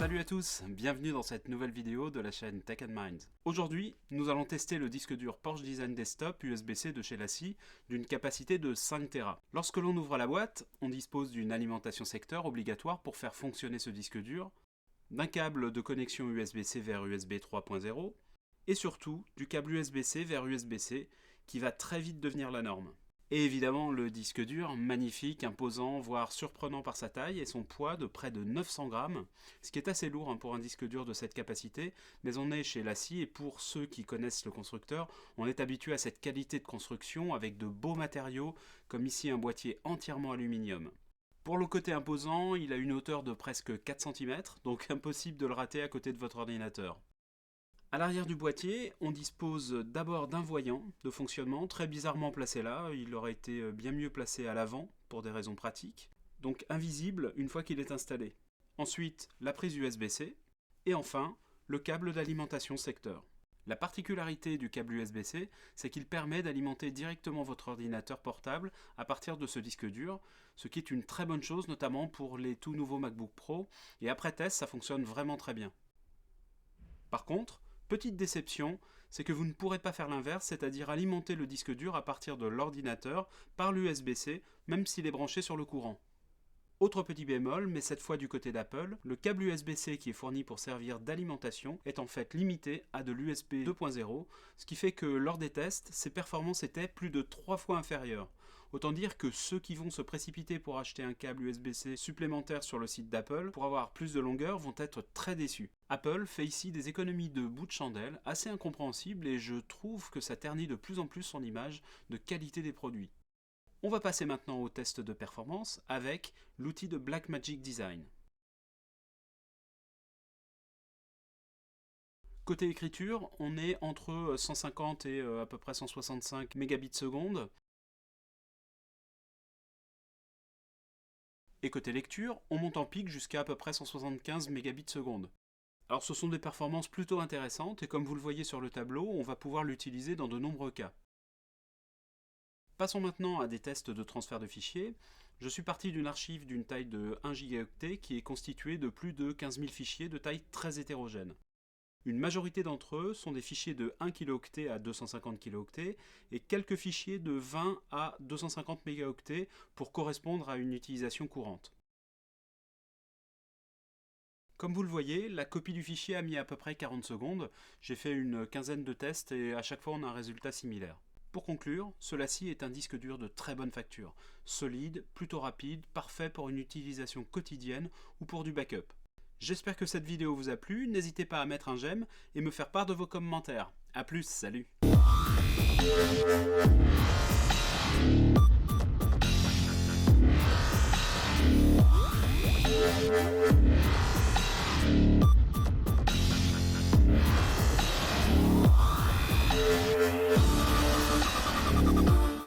Salut à tous, bienvenue dans cette nouvelle vidéo de la chaîne Tech & Mind. Aujourd'hui, nous allons tester le disque dur Porsche Design Desktop USB-C de chez LaCie d'une capacité de 5 Tera. Lorsque l'on ouvre la boîte, on dispose d'une alimentation secteur obligatoire pour faire fonctionner ce disque dur, d'un câble de connexion USB-C vers USB 3.0 et surtout du câble USB-C vers USB-C qui va très vite devenir la norme. Et évidemment le disque dur, magnifique, imposant, voire surprenant par sa taille et son poids de près de 900 grammes, ce qui est assez lourd pour un disque dur de cette capacité, mais on est chez LaCie et pour ceux qui connaissent le constructeur, on est habitué à cette qualité de construction avec de beaux matériaux, comme ici un boîtier entièrement aluminium. Pour le côté imposant, il a une hauteur de presque 4 cm, donc impossible de le rater à côté de votre ordinateur. À l'arrière du boîtier, on dispose d'abord d'un voyant de fonctionnement très bizarrement placé là, il aurait été bien mieux placé à l'avant pour des raisons pratiques, donc invisible une fois qu'il est installé. Ensuite, la prise USB-C et enfin, le câble d'alimentation secteur. La particularité du câble USB-C, c'est qu'il permet d'alimenter directement votre ordinateur portable à partir de ce disque dur, ce qui est une très bonne chose notamment pour les tout nouveaux MacBook Pro, et après test, ça fonctionne vraiment très bien. Par contre, petite déception, c'est que vous ne pourrez pas faire l'inverse, c'est-à-dire alimenter le disque dur à partir de l'ordinateur par l'USB-C, même s'il est branché sur le courant. Autre petit bémol, mais cette fois du côté d'Apple, le câble USB-C qui est fourni pour servir d'alimentation est en fait limité à de l'USB 2.0, ce qui fait que lors des tests, ses performances étaient plus de 3 fois inférieures. Autant dire que ceux qui vont se précipiter pour acheter un câble USB-C supplémentaire sur le site d'Apple pour avoir plus de longueur vont être très déçus. Apple fait ici des économies de bout de chandelle assez incompréhensibles et je trouve que ça ternit de plus en plus son image de qualité des produits. On va passer maintenant au test de performance avec l'outil de Blackmagic Design. Côté écriture, on est entre 150 et à peu près 165 mégabits seconde. Et côté lecture, on monte en pic jusqu'à peu près 175 mégabits seconde. Alors ce sont des performances plutôt intéressantes et comme vous le voyez sur le tableau, on va pouvoir l'utiliser dans de nombreux cas. Passons maintenant à des tests de transfert de fichiers. Je suis parti d'une archive d'une taille de 1 gigaoctet qui est constituée de plus de 15 000 fichiers de taille très hétérogène. Une majorité d'entre eux sont des fichiers de 1 kilooctet à 250 kilooctets et quelques fichiers de 20 à 250 mégaoctets pour correspondre à une utilisation courante. Comme vous le voyez, la copie du fichier a mis à peu près 40 secondes. J'ai fait une quinzaine de tests et à chaque fois on a un résultat similaire. Pour conclure, ce LaCie est un disque dur de très bonne facture, solide, plutôt rapide, parfait pour une utilisation quotidienne ou pour du backup. J'espère que cette vidéo vous a plu, n'hésitez pas à mettre un j'aime et me faire part de vos commentaires. A plus, salut!